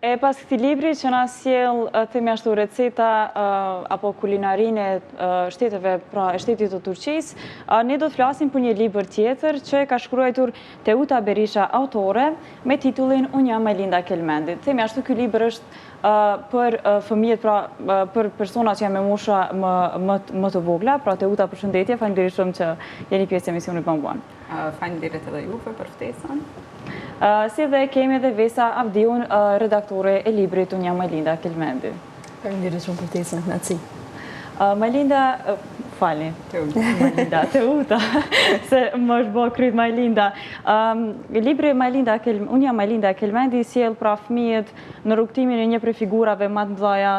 E pas këtij libri që na sjell themi ashtu receta apo kulinarinë e shteteve, pra e shtetit të Turqisë, ne do të flasim për një libër tjetër që e ka shkruar Teuta Berisha, autore, me titullin Unë jam Majlinda Kelmendi. Themi ashtu ky libër është për fëmijët, pra për persona që janë me mosha më të vogla. Pra Teuta, përshëndetje, faleminderit shumë që jeni pjesë e emisionit Bambuan. Faleminderit edhe juve për ftesën. Si dhe kemi edhe Vesa Avdiun, redaktore e librit Unë jam Majlinda Kelmendi. Faleminderit shumë për ftesën, kënaqësi. Majlinda, Majlinda, Teuta, se më është bërë kryt Majlinda. Libri Unë jam Majlinda Kelmendi sjell pra fëmijët në rrugtimin e një prej figurave më të mëdha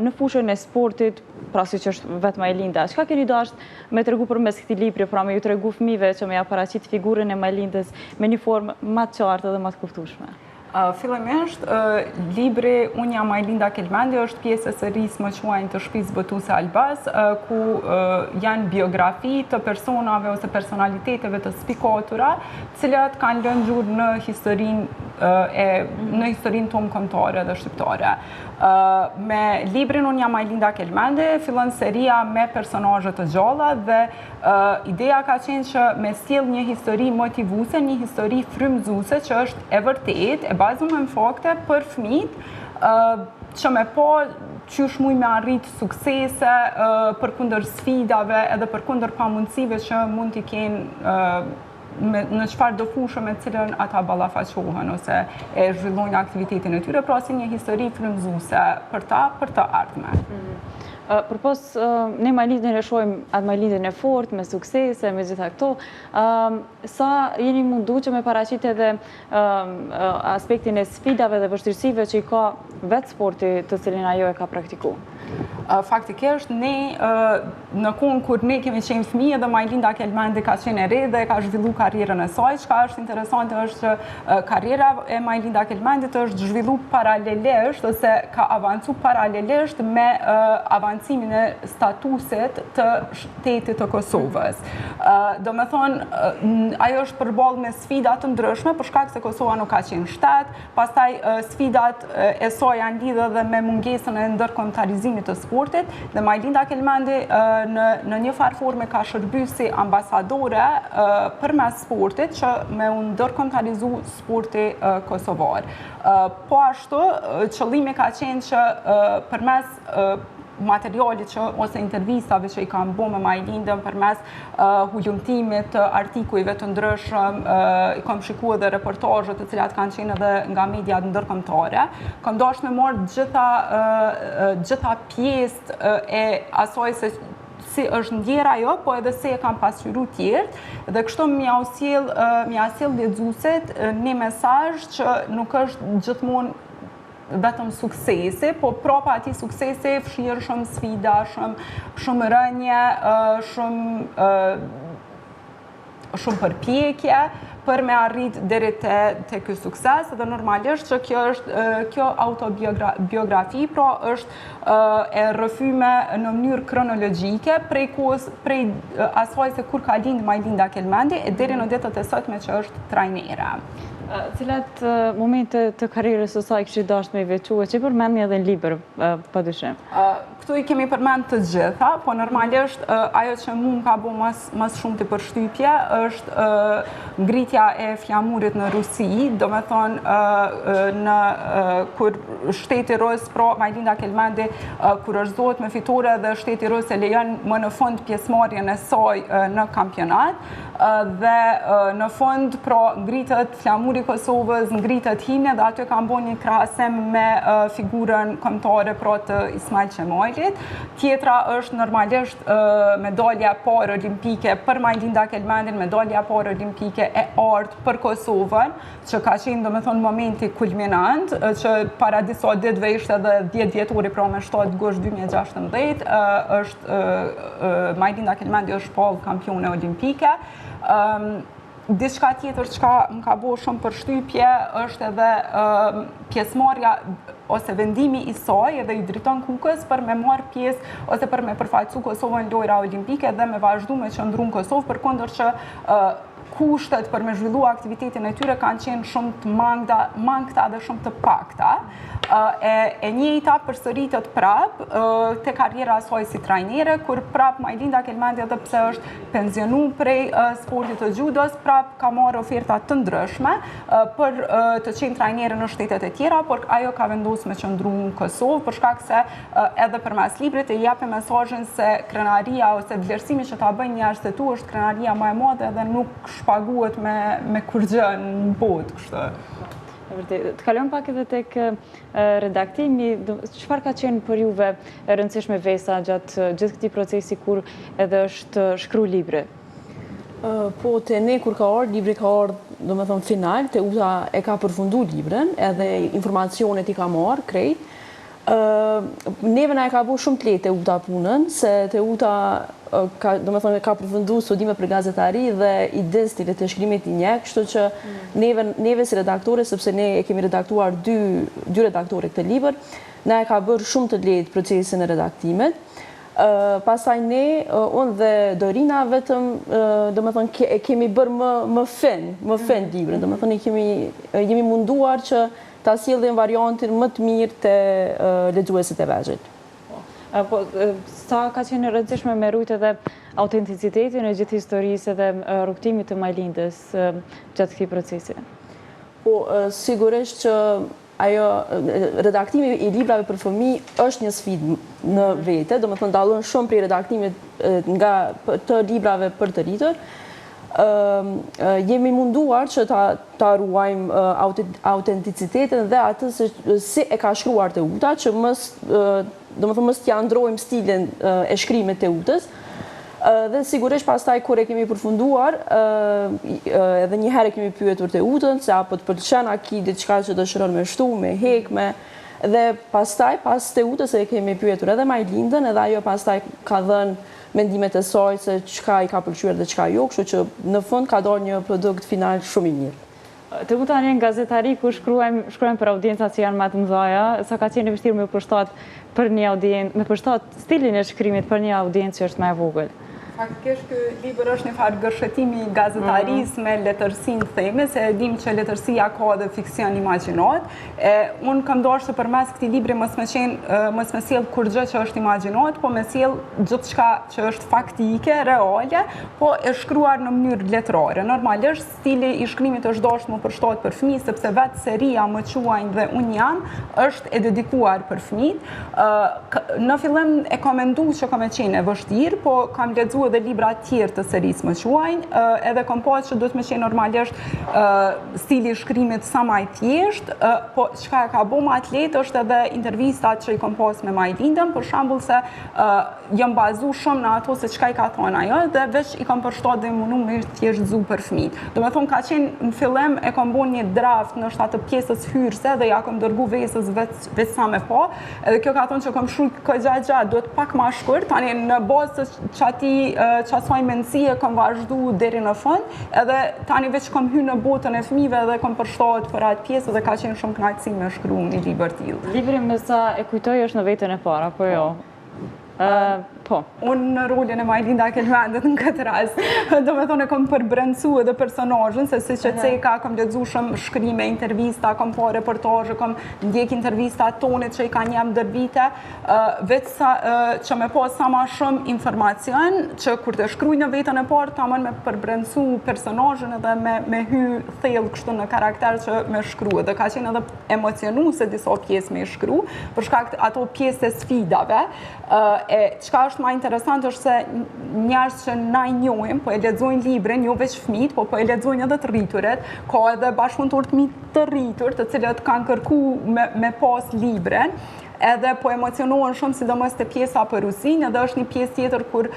në fushën e sportit, pra si që është vetë Majlinda. Çka keni dashur me tregu përmes këtij libri, pra me ju tregu fëmijëve që me ja paraqit figurën e Majlindës me një formë më të qartë dhe më të kuptueshme? Fillimisht, libri Unë jam Majlinda Kelmendi është pjesë e serisë më quajnë të Shtëpisë Botuese Albaz, ku janë biografi të personave ose personaliteteve të spikotura, cilat kanë lënë gjurmë në historinë tonë kombëtare dhe shqiptare. Me librin Unë jam Majlinda Kelmendi fillon seria me personazhe të gjalla dhe ideja ka qenë që me sjell një histori motivuese, një histori frymëzuese që është e vërtetë, e bazuar në fakte për fëmijët që me po qysh muj me arrit suksese përkundër sfidave edhe përkundër pamundësive që mund t'i kenë në çfarë do fushë me cilën ata ballafaqohen ose e zhvillojnë aktivitetin e tyre, pra si një histori frymëzuese për të ardhmen. Përpos ne Majlindën e shohim atë Majlindën e fortë, me suksese, me gjitha këto, sa jeni mundu që me paraqit edhe aspektin e sfidave dhe vështirësive që i ka vetë sporti të cilin ajo e ka praktikuar? Faktikisht, ne në kohën kur ne kemi qenë fëmijë dhe Majlinda Kelmendi ka qenë e re dhe ka zhvillu karrierën e saj. Çka është interesante është që karriera e Majlinda Kelmendit është zhvillu paralelisht ose ka avancu paralelisht me avancimin e statusit të shtetit të Kosovës. Do me thonë, ajo është përballë me sfida të ndryshme për shkak se Kosova nuk ka qenë shtet, pastaj sfidat e saj janë lidhur dhe me mungesën e ndërkombëtarizimit të sportit, dhe Majlinda Kelmendi në një farë forme ka shërbyer si ambasadore përmes sportit që me u ndërkombëtarizu sporti kosovar. Po ashtu, qëllimi ka qenë që përmes materialit ose intervistave që i kam bo me Majlindën përmes hulumtimit të artikujve të ndryshëm, i kam shikuar dhe reportazhe të cilat kanë qenë edhe nga mediat ndërkombëtare. Kam dashur me marr gjitha pjesë e asaj se si është ndjera ajo, po edhe se e kam pasqyru tjertë, dhe kështu m'ja sjell lexuesit një mesazh që nuk është gjithmonë vetëm suksesi, po prapa atij suksesi fshirë shumë sfida, shumë rënje, shumë përpjekje për me arrit deri te ky sukses, dhe normalisht që kjo autobiografi pra është e rrëfyme në mënyrë kronologjike prej asaj se kur ka lindë Majlinda Kelmendi e deri në ditët e sotme që është trajnere. Cilat momente të karrierës së saj kishit dashur me i veçue, që përmendni edhe në libër, padyshim? Këtu i kemi përmend të gjitha, po normalisht ajo që mu më ka bo mas shumë të përshtypje është ngritja e flamurit në Rusi, do me thonë kur shteti Rus, pra Majlinda Kelmendi, kur është zohet me fitore dhe shteti Rus e lejon më në fund pjesëmarrjen e saj në kampionat, dhe në fund pra ngritet flamuri Kosovës, ngritet himne dhe aty kam bo një krahasim me figurën kombëtare pra të Ismail Qemailit. Tjetra është normalisht medalja parë olimpike për Majlinda Kelmendin, medalja parë olimpike e artë për Kosovën, që ka qenë domethënë momenti kulminant, që para disa ditëve ishte edhe 10 vjetori pra me 7 gusht 2016, Majlinda Kelmendi është pall kampione olimpike. Diçka tjetër që më ka bo shumë përshtypje është edhe pjesëmarrja ose vendimi i saj edhe i drejton Kukës për me marrë pjesë ose për me përfaqësu Kosovën në lojra olimpike dhe me vazhdu me qëndru në Kosovë, përkundër që kushtet për me zhvillu aktivitetin e tyre kanë qenë shumë të mangta dhe shumë të pakta. E njëjta përsëritet prap te karriera e saj si trajnere, kur prap Majlinda Kelmendi edhe pse është penzionu prej sportit të judos, prap ka marrë oferta të ndryshme për të qenë trajnere në shtetet e tjera, por ajo ka vendosur me qëndru në Kosovë, për shkak se edhe përmes librit e japë mesazhin se krenaria ose vlerësimi që ta bëjnë njerëzit e tu është krenaria më e madhe dhe nuk shpaguhet me kurgjë në botë, kështu. Të kalojmë pak edhe tek redaktimi, çfarë ka qenë për juve e rëndësishme Vesa gjatë gjithë këtij procesi kur edhe është shkruar libri? Po, te ne kur ka ardhur, libri ka ardhur, domethënë final, Teuta e ka përfunduar librin, edhe informacionet I ka marrë krejt. Neve na e ka bu shumë të lehtë Teuta punën, se Teuta ka përfundu studime për gazetari dhe I dhe stilit e shkrimit I njeh, kështu që neve si redaktore, sepse ne e kemi redaktuar dy redaktore këtë libër, na e ka bërë shumë të lehtë procesin e redaktimit. Pastaj ne, unë dhe Dorina vetëm, domethënë kemi bërë më fen librin, domethënë jemi munduar që ta sjellim variantin më të mirë te lexuesit e vegjël. Po, sa ka qenë rëndësishme me rujt edhe autenticitetin e gjithë historisë edhe rrugtimit të Majlindës gjatë këtij procesi? Po, sigurisht që ajo redaktimi I librave për fëmijë është një sfidë në vete, domethënë dallon shumë prej redaktimit nga të librave për të rritur. Jemi munduar që ta ruajmë autenticitetin dhe atë si e ka shkruar Teuta, që mos t'ja ndrojmë stilin e shkrimit Teutës. Dhe sigurisht pastaj kur e kemi përfunduar, edhe një herë kemi pyetur Teutën se apo të pëlqen a ki diçka që dëshiron me shtu, me hekme. Dhe pastaj pas Teutës e kemi pyetur edhe Majlindën, edhe ajo pastaj ka dhënë mendimet e saj se çka I ka pëlqyer dhe çka jo, kështu që në fund ka dalë një produkt final shumë I mirë. Teuta në gazetari ku shkruajmë për audiencat që janë më të mëdha, sa ka qenë vështirë me përshtat për një audiencë, me përshtat stilin e shkrimit për një audiencë që është më e vogël. Faktikisht ky libër është një farë gërshetimi I gazetarisë me letërsinë theme, se e dim që letërsia ka dhe fiksion imagjinat. Unë kam dashur se përmes këtij libri mos më sjell kurrë që është imagjinat, po më sjell gjithçka që është faktike, reale, po e shkruar në mënyrë letrare. Normalisht stili I shkrimit është dashur më përshtat për fëmijë, sepse vetë seria Më quajnë dhe Unë jam është e dedikuar për fëmijët. Në fillim e kam menduar që ka më qenë e vështirë, po kam lexuar edhe libra tjerë të serisë Më quajnë, edhe kam pas që duhet më qenë normalisht stili I shkrimit sa më I thjeshtë, po çka e ka bëu më të lehtë është edhe intervistat që I kam pas me Majlindën, për shembull se jam bazuar shumë në ato se çka I ka thënë ajo dhe veç I kam përshtatë dhe mundu me thjeshtëzu për fëmijët. Domethënë ka qenë në fillim e kam bënë një draft në shtatë pjesës hyrëse dhe ja kam dërguar Vesës vetë sa më pa, edhe kjo ka thonë që kam shkruar gjatë, duhet pak më shkurt, tani në bazë të qasaj mendësie kam vazhdu deri në fund, edhe tani veç kam hyrë në botën e fëmijëve dhe kam përshtatë për atë pjesë dhe ka qenë shumë kënaqësi me shkruar një libër të tillë. Libri me sa e kujtoj është në vetën e parë, apo jo? Po. Unë në rolin e Majlinda Kelmendit në këtë rast, do me thonë e kom përbrendsu edhe personazhin, se si që ceka, kom lexuar shumë shkrime, intervista, kom pa reportazhe, kom ndjek intervista tonit që I ka njem dër vite, vetë sa që me pas sa ma shumë informacion, që kur të shkruaj në vetën e parë, ta mën me përbrendsu personazhin edhe me hy thellë kështu në karakter që me shkruaj. Dhe ka qenë edhe emocionuese disa pjesë me shkru, për shkak ato pjesë e sfidave. Çka është më interesant është se njerëz që na I njohim, po e lexojnë librin, jo veç fëmijët, po e lexojnë edhe të rriturit, ka edhe bashkëpunëtor të mi të rritur, të cilët kanë kërkuar me pas librin, edhe po emocionohen shumë sidomos te pjesa për Rusinë, edhe është një pjesë tjetër kur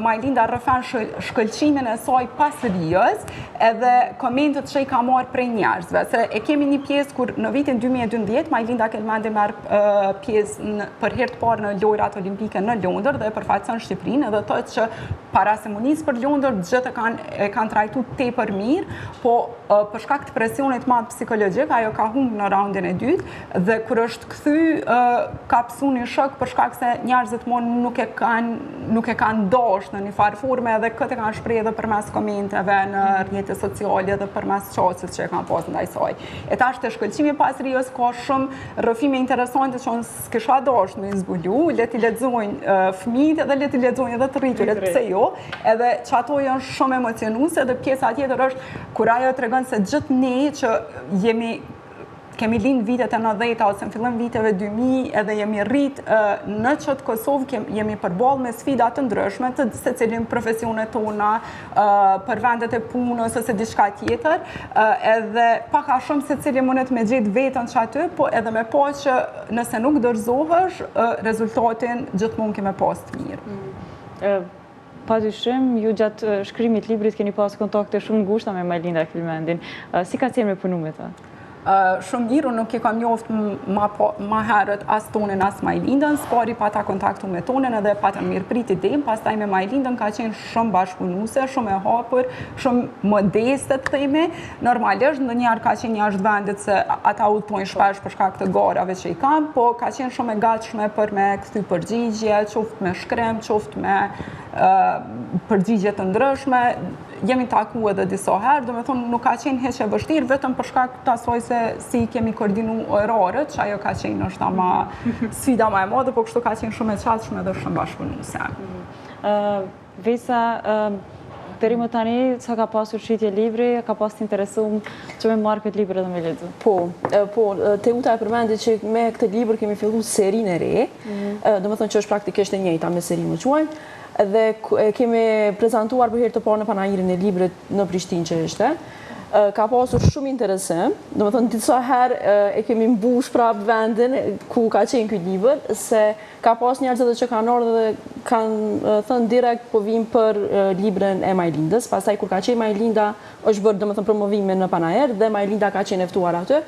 Majlinda rrëfen shkëlqimin e saj pas rijës, edhe komentet që I ka marrë prej njerëzve. Se e kemi një pjesë kur në vitin 2012 Majlinda Kelmendi merr pjesë për herë të parë në lojrat olimpike në Londër dhe përfaqëson Shqipërinë, edhe thotë që para semonisë për Londër gjithë e kanë trajtuar tepër mirë, po për shkak të presionit madh psikologjik ajo ka humbur në raundin e dytë dhe kur është kthy ka pësu një shok për shkak se njerëzit nuk e kanë dashur në një farë forme edhe këtë e kanë shprehë edhe përmes komenteve në rrjetet sociale dhe përmes çasteve që e kanë pasur ndaj saj. E tash te shkëlqimi pas Rios ka shumë rrëfime interesante që unë s'kisha dashur me zbulu, le t'i lexojnë fëmijët edhe le t'i lexojnë edhe të rriturët, pse jo? Edhe që ato janë shumë emocionuese dhe pjesa tjetër është kur ajo tregon se gjithë ne që kemi lind vitet e 90 ose në fillim viteve 2000 edhe jemi rrit në qëtë Kosovë jemi përballë me sfida të ndryshme të secilin profesionet tona, për vendet e punës ose diçka tjetër, edhe pak a shumë secili mundet me gjetë vetën që aty, po edhe me pa që nëse nuk dorëzohesh, rezultatin gjithmonë keme pas të mirë. Pa dyshim, ju gjatë shkrimit librit keni pas kontakte shumë ngushta me Majlinda Kelmendin. Si ka qenë me punu me ta? Shumë mirë, nuk e kam njoftë ma herët as tonin as Majlindën, s'pari pa ta kontaktu me tonin edhe pa ta mirë prit idejmë, pastaj me Majlindën ka qenë shumë bashkëpunuse, shumë e hapur, shumë modeste të themi. Normalisht, në njerë ka qenë jashtë vendit se ata udhtojnë shpesh për shkak të garave që i kam, po ka qenë shumë e gatshme për me kthy përgjigje, qoftë me shkrim, qoftë me përgjigje të ndryshme. Jemi taku edhe disa herë, do me thonë nuk ka qenë heq e vështirë, vetëm për shkak të asoj se si kemi koordinu orarët, që ajo ka qenë është ma sfida ma e madhe, po kështu ka qenë shumë e qatshme dhe shumë bashkëpunuse. Vesa, deri më tani, sa ka pasur shitje libri, ka pas të interesum që me marrë këtë libër edhe me lexu? Po, Teuta e përmendi që me këtë libër kemi fillu serinë e re, do me thonë që është praktikisht e njëjta me serinë më quajnë, dhe kemi prezentuar për herë të parë në panajirin e librit në Prishtinë që është. Ka pasur shumë interesim, do me thënë disa herë e kemi mbush prap vendin ku ka qenë këtë libër, se ka pas njerëz edhe që kanë ardhur dhe kanë thënë direkt po vim për librin e Majlindës, pastaj kur ka qenë Majlinda është bërë do me thënë promovime në panajir dhe Majlinda ka qenë e ftuar aty.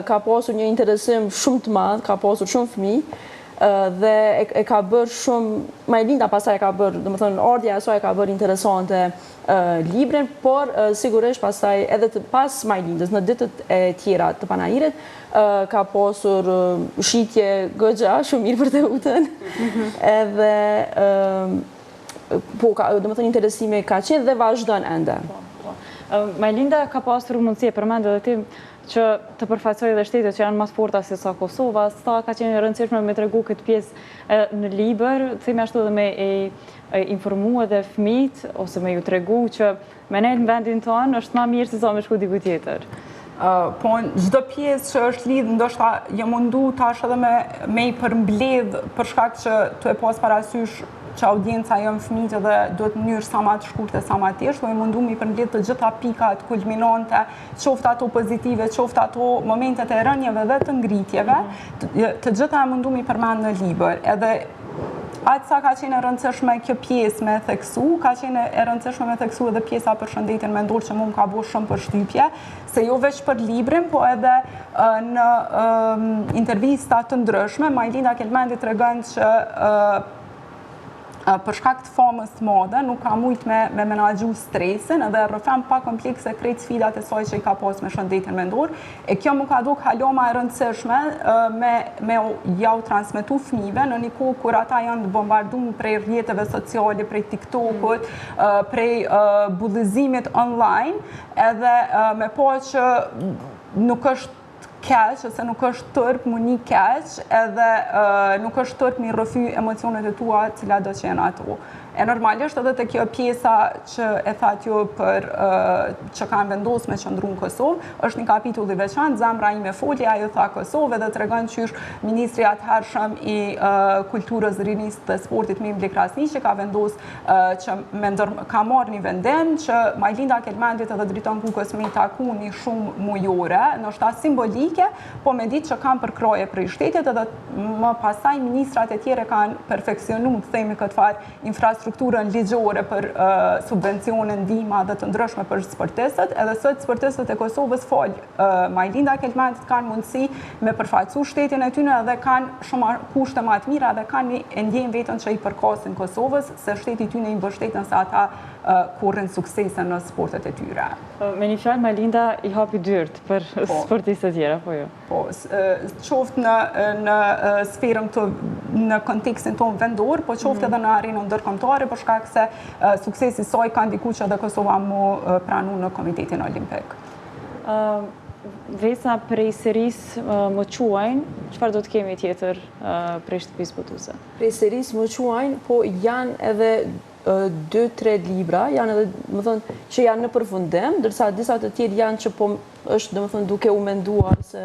Ka pasur një interesim shumë të madh, ka pasur shumë fëmijë, dhe e ka bërë shumë, Majlinda pasaj e ka bërë, dhe më thënë, ardhja e saj e ka bërë interesante librin, por sigurisht pasaj edhe pas Majlindës, në ditët e tjera të panajirit, ka pasur shitje gëgja, shumë mirë për Teutën, edhe, po, dhe më thënë, interesime ka qenë dhe vazhdojnë ende. Majlinda ka pasur mundësi e përmendë edhe ti që të përfaqësoj dhe shtetet që janë mas forta se sa Kosova, sa ka qenë rëndësishme me tregu këtë pjesë në libër, themi ashtu dhe me informu edhe fëmijët, ose me ju tregu që me ne në vendin tonë është ma mirë se sa me shku diku tjetër. Po, çdo pjesë që është lidhë, ndoshta jë mundu tash edhe me i përmbledh për shkak që të e pas parasysh që audienca jënë fëmijët dhe duhet në mënyrë sa ma të shkurtë e sa ma thjeshtë, po i mundu mi përmbledh të gjitha pikat kulminante, qoftë ato pozitive, qoftë ato momentet e rënjeve dhe të ngritjeve, të gjitha e mundu mi përmend në libër. Edhe atë sa ka qenë e rëndësishme kjo pjesë me theksu, ka qenë e rëndësishme me theksu edhe pjesa për shëndetin mendor që mu më ka bo shumë për shtypje, se jo veç për librin, po edhe në intervista të ndryshme, Majlinda Kelmendi tregon që për shkak të famës të madhe, nuk ka mujt me menaxhu stresin edhe rrëfem pa komplekse krejt sfidat e saj që i ka pas me shëndetin mendor. E kjo mu ka duk haloma e rëndësishme me ja u transmetu fëmijëve në një kohë kur ata janë të bombarduar prej rrjeteve sociale, prej TikTokut, prej bullizimit online, edhe me po që nuk është keq, ose nuk është tërp, mu një keq, edhe nuk është tërp një rrëfy emocionet e tua cila do që jenë ato. E normalisht edhe të kjo pjesa që e that ju për që kanë vendos me qëndru në Kosovë, është një kapitull i veçantë, Zemra ime folje, ajo tha Kosovë dhe të regon qysh Ministri atëhershëm i Kulturës, Rinisë dhe Sportit Mimli Krasni që ka vendos që ka marrë një vendim që Majlinda Kelmendit edhe driton Kukës me i taku një shumë mujore, nështë simbolike, po me ditë që kanë përkraje për i shtetit edhe më pasaj ministrat e tjere kanë perfekcionu, të themi këtë farë, infrastrukturën ligjore për subvencione, ndihma dhe të ndryshme për sportistët, edhe sot sportistët e Kosovës Majlinda Kelmendit kanë mundësi me përfaqësu shtetin e tyne edhe kanë shumë kushte më të mira edhe kanë e ndjejnë vetën që i përkasin Kosovës se shteti tyne i mbështetën se ata kurrin suksese në sportet e tyre. Me një fjalë, Majlinda i hapi dyrt për sportistët tjera, po jo? Po, qoftë në sferën në kontekstin tonë vendor, po qoftë edhe në arenën ndërkombëtare, për shkak se suksesi i saj ka ndikuar që edhe Kosova mu pranu në Komitetin Olimpik. Vesa prej serisë më quajnë, çfarë do të kemi tjetër prej shtëpisë botuese? Prej serisë më quajnë, po janë edhe 2-3 libra, janë edhe, më thënë, që janë në përfundim, ndërsa disa të tjerë janë që po është, dhe më thënë, duke u menduar se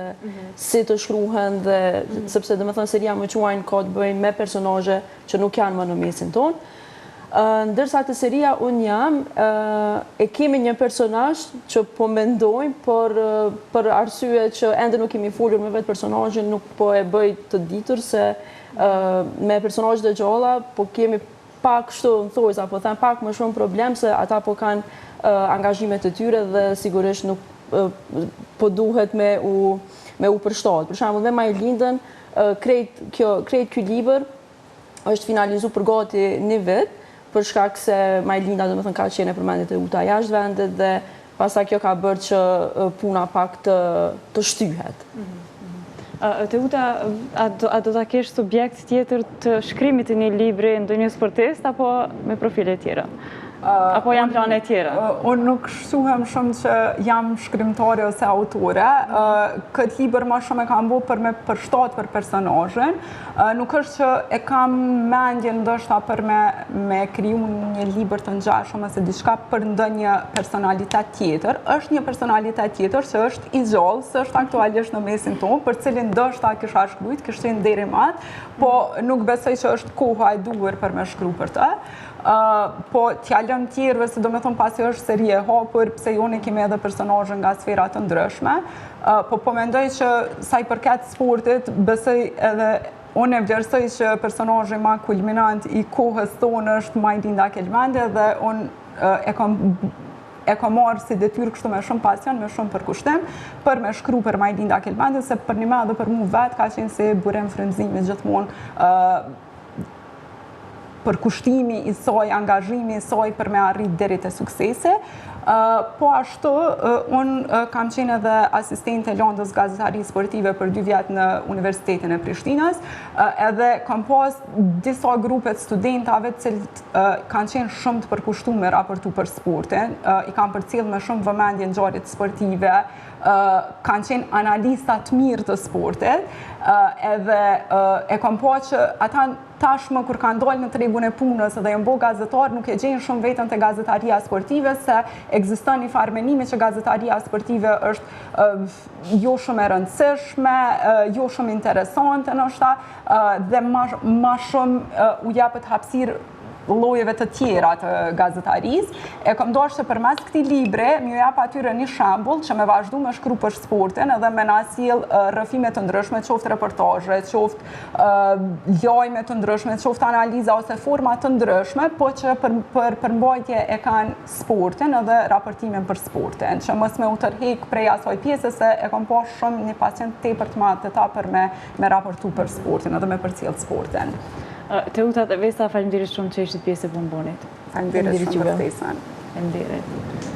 si të shkruhen dhe sepse, dhe më thënë, seria më quajnë ka të bëjnë me personazhe që nuk janë më në mesin tonë. Ndërsa të seria unë jam, e kemi një personazh që po mendojmë, për arsye që ende nuk kemi folur me vetë personazhin, nuk po e bëj të ditur se me personazhe të gjalla, po kemi pak kështu në thojës, apo them pak më shumë problem se ata po kanë angazhimet të tyre dhe sigurisht nuk po duhet me u përshtatë. Për shembull, me Majlindën, krejt ky libër është finalizuar për gati një vit, për shkak se Majlinda do të thënë ka qenë e përmendur te uta jashtë vendit dhe pastaj kjo ka bërë që puna pak të shtyhet. Teuta, a do ta kesh subjekt tjetër të shkrimit të një libri ndonjë sportist apo me profile tjera? Apo janë plane tjera? Unë nuk shquhem shumë që jam shkrimtare ose autore. Këtë libër ma shumë e kam bu për me përshtat për personazhin. Nuk është që e kam mendje ndoshta për me kriju një libër të ngjashëm ose diçka për ndonjë personalitet tjetër. Është një personalitet tjetër që është i gjallë, që është aktualisht në mesin tonë, për cilin ndoshta kisha shkruajt, kishte qenë deri më atë, po nuk besoj që është koha e duhur për me shkruaj për të. Po t'ja lëm tjerëve, se do me thonë pasi është seri e hapur, pse joni kemi edhe personazhe nga sfera të ndryshme, po mendoj që sa i përket sportit, besoj edhe unë e vlerësoj që personazhi ma kulminant i kohës tonë është Majlinda Kelmendi dhe unë e kam marrë si detyrë kështu me shumë pasion, me shumë përkushtim, për me shkru për Majlinda Kelmendi, se për një me edhe për mu vetë ka qenë si burim frymëzimi gjithmonë për kushtimi i saj, angazhimi i saj për me arrit deri te suksesi. Po ashtu, unë kam qenë edhe asistente e Londës gazetari sportive për 2 vjet në Universitetin e Prishtinës, edhe kam pas disa grupet studentave cilët kanë qenë shumë të përkushtuar me raportu për sportin, i kam përcjell me shumë vëmendje ngjarjet sportive, kanë qenë analistat mirë të sportit, edhe e kam pa që ata tashmë kur kanë dalë në tregun e punës dhe janë bo gazetar, nuk e gjejnë shumë vetëm te gazetaria sportive, se ekziston një farë menimi që gazetaria sportive është jo shumë e rëndësishme, jo shumë interesante ndoshta, dhe ma shumë u japet hapësirë llojeve të tjera të gazetarisë. E kam dashur që përmes këtij libri më jap atyre një shembull që me vazhdu me shkru për sportin edhe me na sjell rrëfime të ndryshme, qoftë reportazhe, qoftë lajme të ndryshme, qoftë analiza ose forma të ndryshme, po që për përmbajtje e kanë sportin edhe raportimin për sportin, që mos me u tërheq prej asaj pjese se e kam pas shumë një pacient tepër të madh të ta për me raportu për sportin edhe me përcjell sportin. Teuta dhe Vesa, faleminderit shumë që ishit pjesë e Bombonit. Faleminderit shumë për ftesën. Faleminderit.